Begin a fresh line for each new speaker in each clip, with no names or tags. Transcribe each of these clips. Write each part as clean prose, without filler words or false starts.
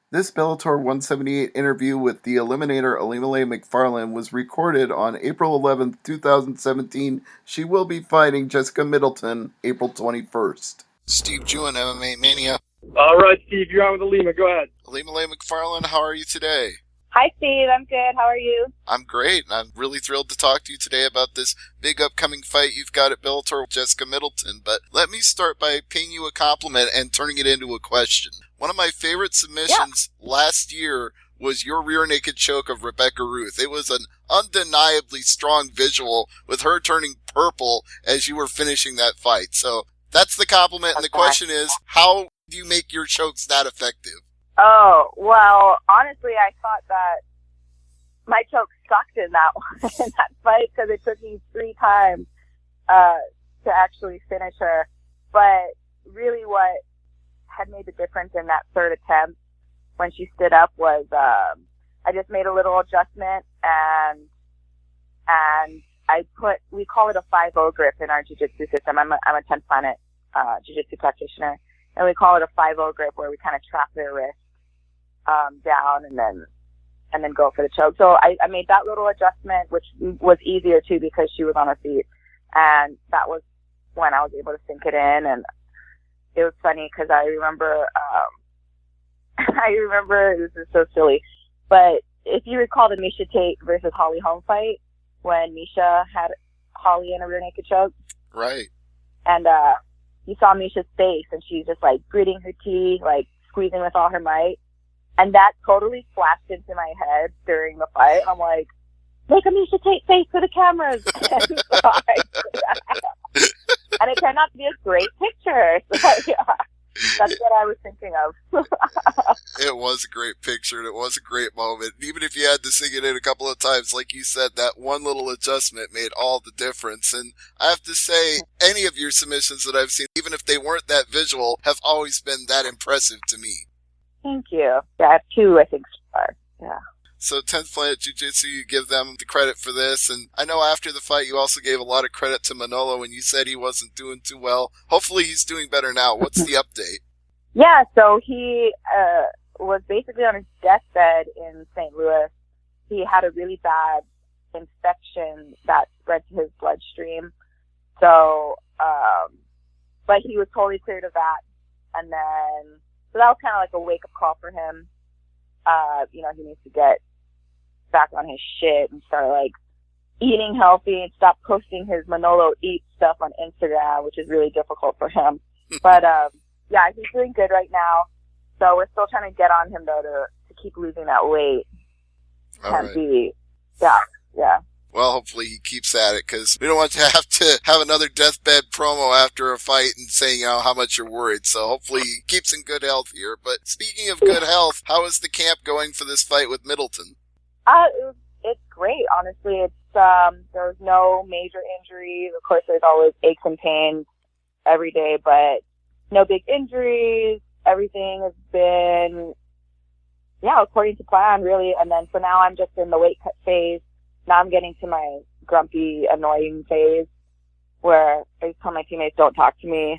This Bellator 178 interview with the Eliminator Ilima-Lei Macfarlane was recorded on April 11th, 2017. She will be fighting Jessica Middleton April 21st. Steve Jewin, MMA Mania.
All right, Steve, you're on with Ilima. Go ahead.
Ilima-Lei Macfarlane, how are you today?
Hi, Steve. I'm good. How are you?
I'm great, and I'm really thrilled to talk to you today about this big upcoming fight you've got at Bellator with Jessica Middleton. But let me start by paying you a compliment and turning it into a question. One of my favorite submissions last year was your rear naked choke of Rebecca Ruth. It was an undeniably strong visual with her turning purple as you were finishing that fight. So that's the compliment, and the question is, how do you make your chokes that effective?
Oh, well, honestly, I thought that my choke sucked in that fight because it took me 3 times to actually finish her. But really what had made the difference in that third attempt when she stood up was I just made a little adjustment and we call it a 5-0 grip in our jiu-jitsu system. I'm a 10 planet jiu-jitsu practitioner, and we call it a 5-0 grip where we kind of trap their wrist down and then go for the choke. So I made that little adjustment, which was easier too because she was on her feet, and that was when I was able to sink it in. And it was funny because I remember this is so silly, but if you recall the Misha Tate versus Holly Holm fight when Misha had Holly in a rear naked choke,
right? And
you saw Misha's face, and she's just like gritting her teeth, like squeezing with all her might. And that totally flashed into my head during the fight. I'm like, make a Misha Tate face for the cameras. And it turned out to be a great picture. So, yeah, that's what I was thinking of.
It was a great picture, and it was a great moment. Even if you had to sing it in a couple of times, like you said, that one little adjustment made all the difference. And I have to say, any of your submissions that I've seen, even if they weren't that visual, have always been that impressive to me.
Thank you. Yeah, I have 2, I think, so far. Yeah.
So 10th Planet Jiu-Jitsu, you give them the credit for this. And I know after the fight, you also gave a lot of credit to Manolo when you said he wasn't doing too well. Hopefully he's doing better now. What's the update?
Yeah, so he was basically on his deathbed in St. Louis. He had a really bad infection that spread to his bloodstream. So, but he was totally cleared of that. And then, so that was kind of like a wake-up call for him. He needs to get back on his shit and start, like, eating healthy and stop posting his Manolo eat stuff on Instagram, which is really difficult for him. But, yeah, he's doing good right now. So we're still trying to get on him, though, to keep losing that weight. Can't be, yeah.
Well, hopefully he keeps at it, because we don't want to have another deathbed promo after a fight and saying, how much you're worried. So hopefully he keeps in good health here. But speaking of good health, how is the camp going for this fight with Middleton?
It's great, honestly. It's there's no major injuries. Of course, there's always aches and pains every day, but no big injuries. Everything has been, according to plan, really. And then for now, I'm just in the weight cut phase. Now I'm getting to my grumpy, annoying phase where I just tell my teammates, don't talk to me.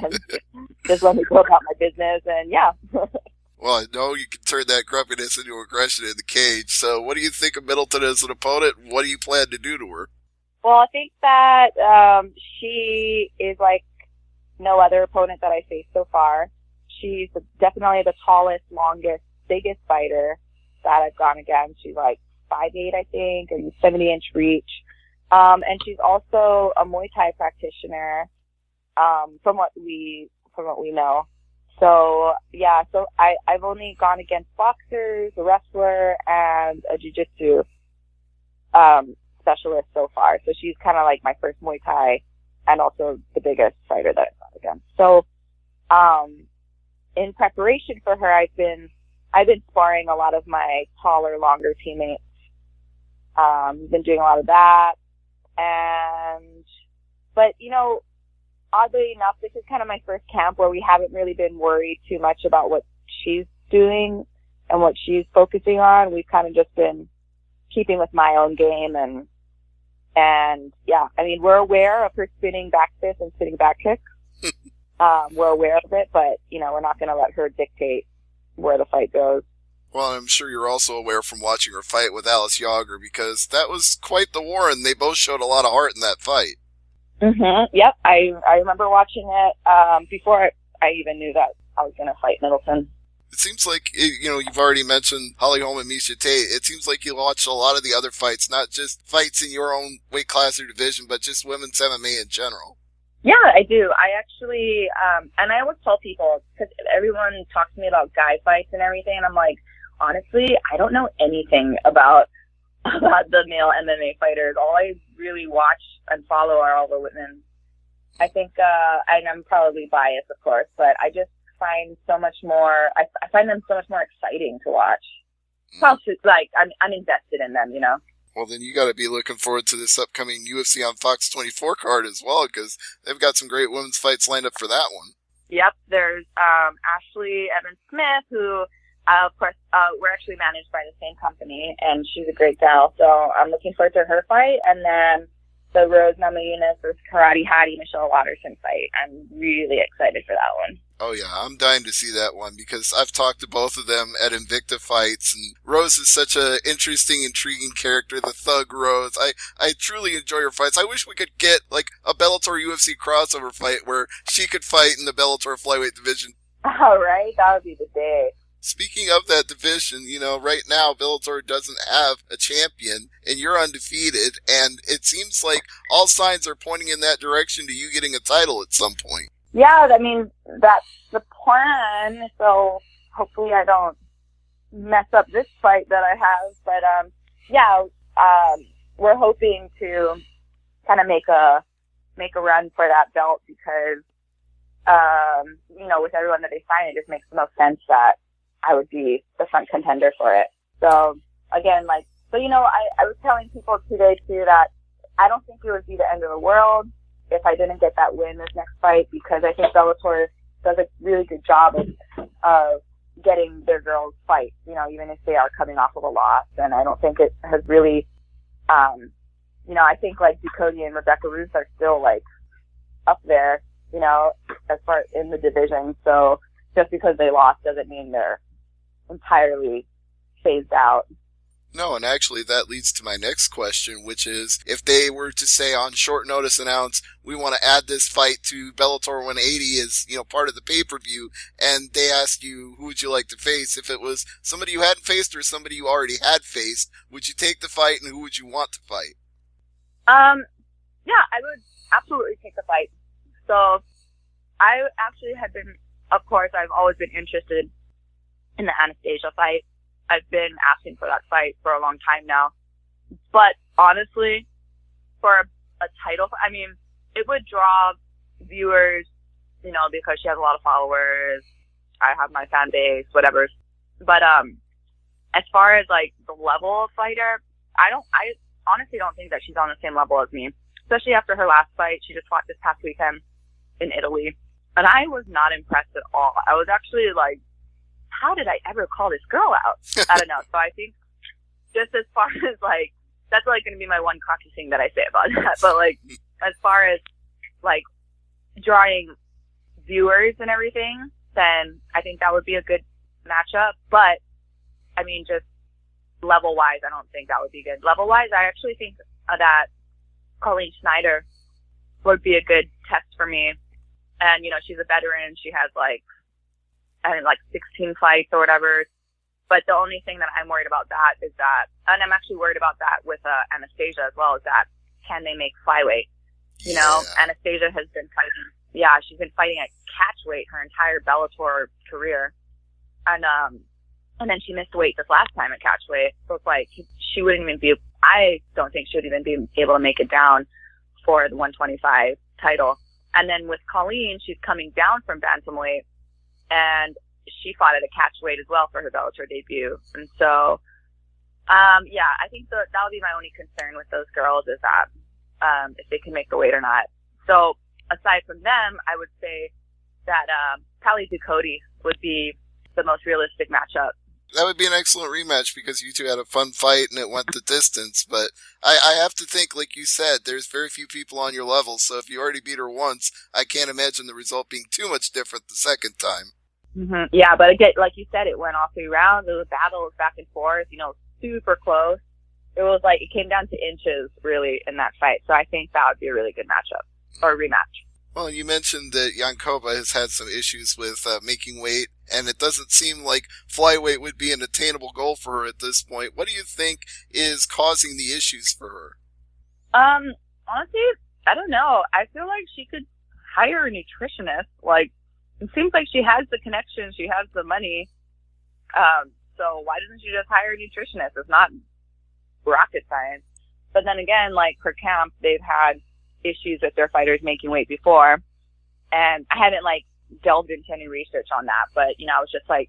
And just let me go about my business. And yeah.
Well, I know you can turn that grumpiness into aggression in the cage. So what do you think of Middleton as an opponent? What do you plan to do to her?
Well, I think that she is like no other opponent that I faced so far. She's definitely the tallest, longest, biggest fighter that I've gone against. She's like 5'8", I think, and 70-inch reach. And she's also a Muay Thai practitioner, from what we know. So yeah, so I've only gone against boxers, a wrestler, and a jiu-jitsu specialist so far. So she's kind of like my first Muay Thai and also the biggest fighter that I've gone against. So in preparation for her, I've been sparring a lot of my taller, longer teammates. Been doing a lot of that. But oddly enough, this is kind of my first camp where we haven't really been worried too much about what she's doing and what she's focusing on. We've kind of just been keeping with my own game and yeah, I mean, we're aware of her spinning back fist and spinning back kick. We're aware of it, but we're not going to let her dictate where the fight goes.
Well, I'm sure you're also aware from watching her fight with Alice Yager, because that was quite the war, and they both showed a lot of heart in that fight.
Yep, I remember watching it before I even knew that I was going to fight Middleton.
It seems like, you've already mentioned Holly Holm and Miesha Tate. It seems like you watched a lot of the other fights, not just fights in your own weight class or division, but just women's MMA in general.
Yeah, I do. I actually, and I always tell people, because everyone talks to me about guy fights and everything, and I'm like, honestly, I don't know anything about the male MMA fighters. All I really watch and follow are all the women. I think, and I'm probably biased, of course, but I just find so much more, I find them so much more exciting to watch. Plus, it's like, I'm invested in them,
Well, then you got to be looking forward to this upcoming UFC on Fox 24 card as well, because they've got some great women's fights lined up for that one.
Yep, there's Ashley Evans-Smith, who, of course, we're actually managed by the same company, and she's a great gal, so I'm looking forward to her fight. And then the Rose Namajunas versus Karate Hattie Michelle Watterson fight. I'm really excited for that one.
Oh yeah, I'm dying to see that one, because I've talked to both of them at Invicta fights, and Rose is such an interesting, intriguing character, the thug Rose. I truly enjoy her fights. I wish we could get like a Bellator UFC crossover fight where she could fight in the Bellator flyweight division.
All right, that would be the day.
Speaking of that division, right now Bellator doesn't have a champion, and you're undefeated, and it seems like all signs are pointing in that direction to you getting a title at some point.
Yeah, I mean, that's the plan, so hopefully I don't mess up this fight that I have. But, we're hoping to kind of make a run for that belt because, with everyone that they sign, it just makes the most sense that I would be the front contender for it. So, again, I was telling people today, too, that I don't think it would be the end of the world if I didn't get that win this next fight, because I think Bellator does a really good job of getting their girls fight, even if they are coming off of a loss. And I don't think it has really, I think Ducote and Rebecca Ruth are still up there, as far in the division. So just because they lost doesn't mean they're entirely phased out.
No, and actually that leads to my next question, which is, if they were to say on short notice announce, we want to add this fight to Bellator 180 as, part of the pay-per-view, and they asked you, who would you like to face? If it was somebody you hadn't faced or somebody you already had faced, would you take the fight, and who would you want to fight?
Yeah, I would absolutely take the fight. So, I actually had been, of course, I've always been interested in the Anastasia fight. I've been asking for that fight for a long time now. But honestly, for a title, it would draw viewers, because she has a lot of followers. I have my fan base, whatever. But as far as the level of fighter, I honestly don't think that she's on the same level as me. Especially after her last fight, she just fought this past weekend in Italy. And I was not impressed at all. I was actually how did I ever call this girl out? I don't know. So I think just as far as that's going to be my one cocky thing that I say about that. But as far as drawing viewers and everything, then I think that would be a good matchup. But just level wise, I don't think that would be good. Level wise, I actually think that Colleen Schneider would be a good test for me. And, she's a veteran. She has 16 fights or whatever. But the only thing that I'm worried about that is that, and I'm actually worried about that with Anastasia as well, is that can they make flyweight? Anastasia has been fighting, she's been fighting at catchweight her entire Bellator career. And then she missed weight this last time at catchweight. So it's she wouldn't even be, I don't think she would even be able to make it down for the 125 title. And then with Colleen, she's coming down from Bantamweight. And she fought at a catchweight as well for her Bellator debut. And so, I think that would be my only concern with those girls is that if they can make the weight or not. So aside from them, I would say that Pally Ducote would be the most realistic matchup.
That would be an excellent rematch because you two had a fun fight and it went the distance. But I have to think, like you said, there's very few people on your level. So if you already beat her once, I can't imagine the result being too much different the second time.
Yeah, but again, like you said, it went all 3 rounds. It was battles back and forth, super close. It was like, it came down to inches, really, in that fight. So I think that would be a really good matchup, or rematch.
Well, you mentioned that Yankova has had some issues with making weight, and it doesn't seem like flyweight would be an attainable goal for her at this point. What do you think is causing the issues for her?
Honestly, I don't know. I feel like she could hire a nutritionist. Like, it seems like she has the connection, she has the money. So why doesn't she just hire a nutritionist? It's not rocket science. But then again, like, per camp, they've had issues with their fighters making weight before. And I haven't, like, delved into any research on that. But, I was just like,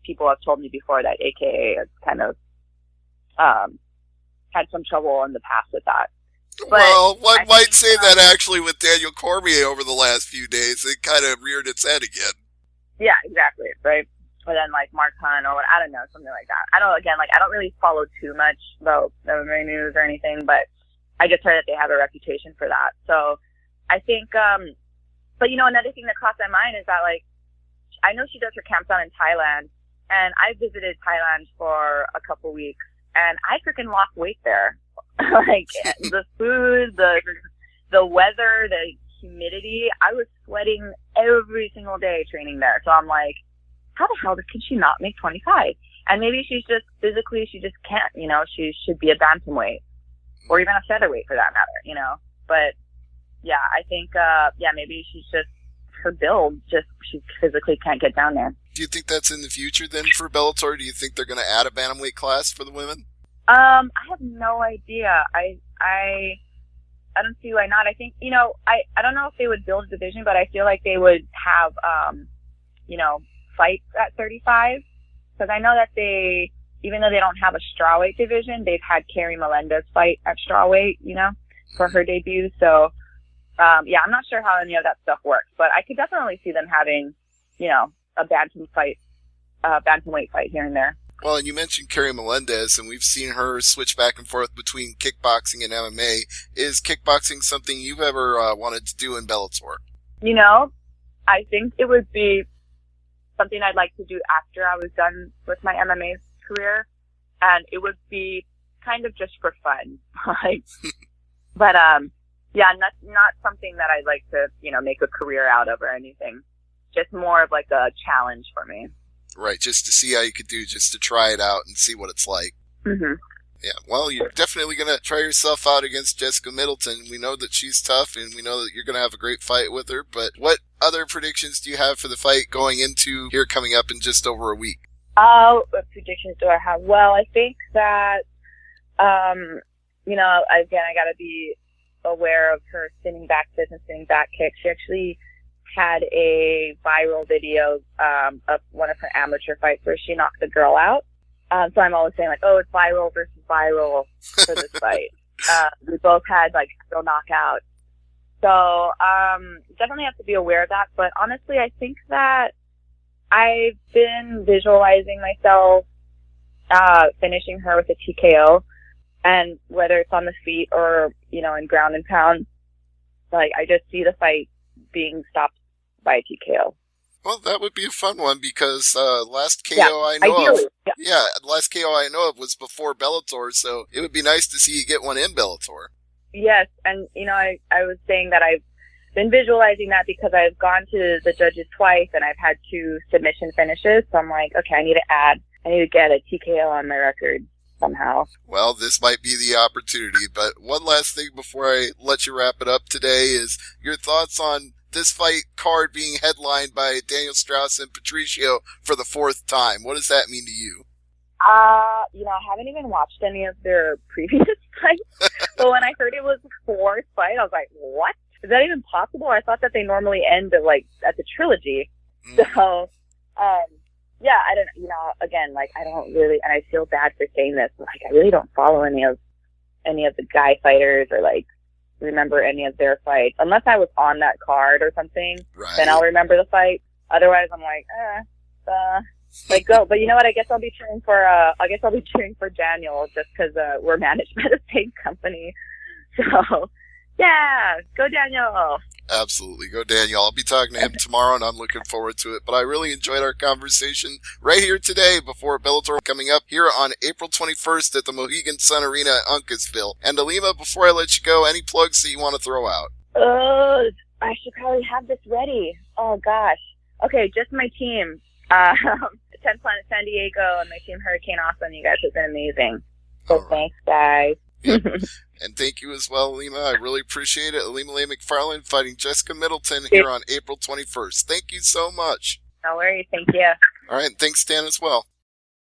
people have told me before that AKA has kind of had some trouble in the past with that. But
well, one might say that actually with Daniel Cormier over the last few days, it kind of reared its head again.
Yeah, exactly, right? Or then, like, Mark Hunt or I don't know, something like that. I don't really follow too much about MMA news or anything, but I just heard that they have a reputation for that. So I think, but another thing that crossed my mind is that, like, I know she does her camps out in Thailand, and I visited Thailand for a couple weeks, and I freaking lost weight there. Like, the food, the weather, the humidity, I was sweating every single day training there. So I'm like, how the hell can she not make 25? And maybe she's just physically, she just can't, she should be a bantamweight or even a featherweight for that matter, But yeah, I think, maybe she's just, her build, just, she physically can't get down there.
Do you think that's in the future then for Bellator? Do you think they're going to add a bantamweight class for the women?
I have no idea. I don't see why not. I think, I don't know if they would build a division, but I feel like they would have, fights at 35. Because I know that even though they don't have a strawweight division, they've had Carrie Melendez fight at strawweight, for her debut. So, I'm not sure how any of that stuff works, but I could definitely see them having, a bantamweight fight here and there.
Well, and you mentioned Carrie Melendez, and we've seen her switch back and forth between kickboxing and MMA. Is kickboxing something you've ever wanted to do in Bellator?
I think it would be something I'd like to do after I was done with my MMA career, and it would be kind of just for fun. But not something that I'd like to, make a career out of or anything. Just more of like a challenge for me.
Right, just to see how you could do, just to try it out and see what it's like.
Mm-hmm.
Yeah, well, you're definitely going to try yourself out against Jessica Middleton. We know that she's tough, and we know that you're going to have a great fight with her. But what other predictions do you have for the fight going into here coming up in just over a week?
What predictions do I have? Well, I think that, again, I got to be aware of her spinning back fist and spinning back kick. She actually had a viral video of one of her amateur fights where she knocked the girl out. So I'm always saying, like, oh, it's viral versus viral for this fight. We both had, like, girl knockout. So definitely have to be aware of that. But honestly, I think that I've been visualizing myself finishing her with a TKO. And whether it's on the feet or, in ground and pound, like, I just see the fight being stopped by a TKO.
Well, that would be a fun one because last KO I know of, last KO I know of was before Bellator, so it would be nice to see you get one in Bellator.
Yes, and I was saying that I've been visualizing that because I've gone to the judges twice and I've had 2 submission finishes, so I'm like, okay, I need to get a TKO on my record somehow.
Well, this might be the opportunity, but one last thing before I let you wrap it up today is your thoughts on this fight card being headlined by Daniel Straus and Patrizio for the 4th time. What does that mean to you?
I haven't even watched any of their previous fights. So when I heard it was the 4th fight, I was like, what? Is that even possible? I thought that they normally end at the trilogy. So, I don't, again, like, I don't really, and I feel bad for saying this, like, I really don't follow any of the guy fighters or, like, remember any of their fights unless I was on that card or something.
Right.
Then I'll remember the fight. Otherwise, I'm like, go. But you know what? I guess I'll be cheering for Daniel just because we're managed by the same company. So, yeah, go Daniel.
Absolutely. Go Daniel. I'll be talking to him tomorrow, and I'm looking forward to it. But I really enjoyed our conversation right here today before Bellator coming up here on April 21st at the Mohegan Sun Arena at Uncasville. And Ilima, before I let you go, any plugs that you want to throw out?
I should probably have this ready. Oh, gosh. Okay, just my team. 10 Planet San Diego and my team Hurricane Awesome. You guys have been amazing. So thanks, guys.
Yep. And thank you as well, Ilima. I really appreciate it. Ilima-Lei Macfarlane fighting Jessica Middleton here on April 21st. Thank you so much.
No worries. Thank you.
All right. And thanks, Dan, as well.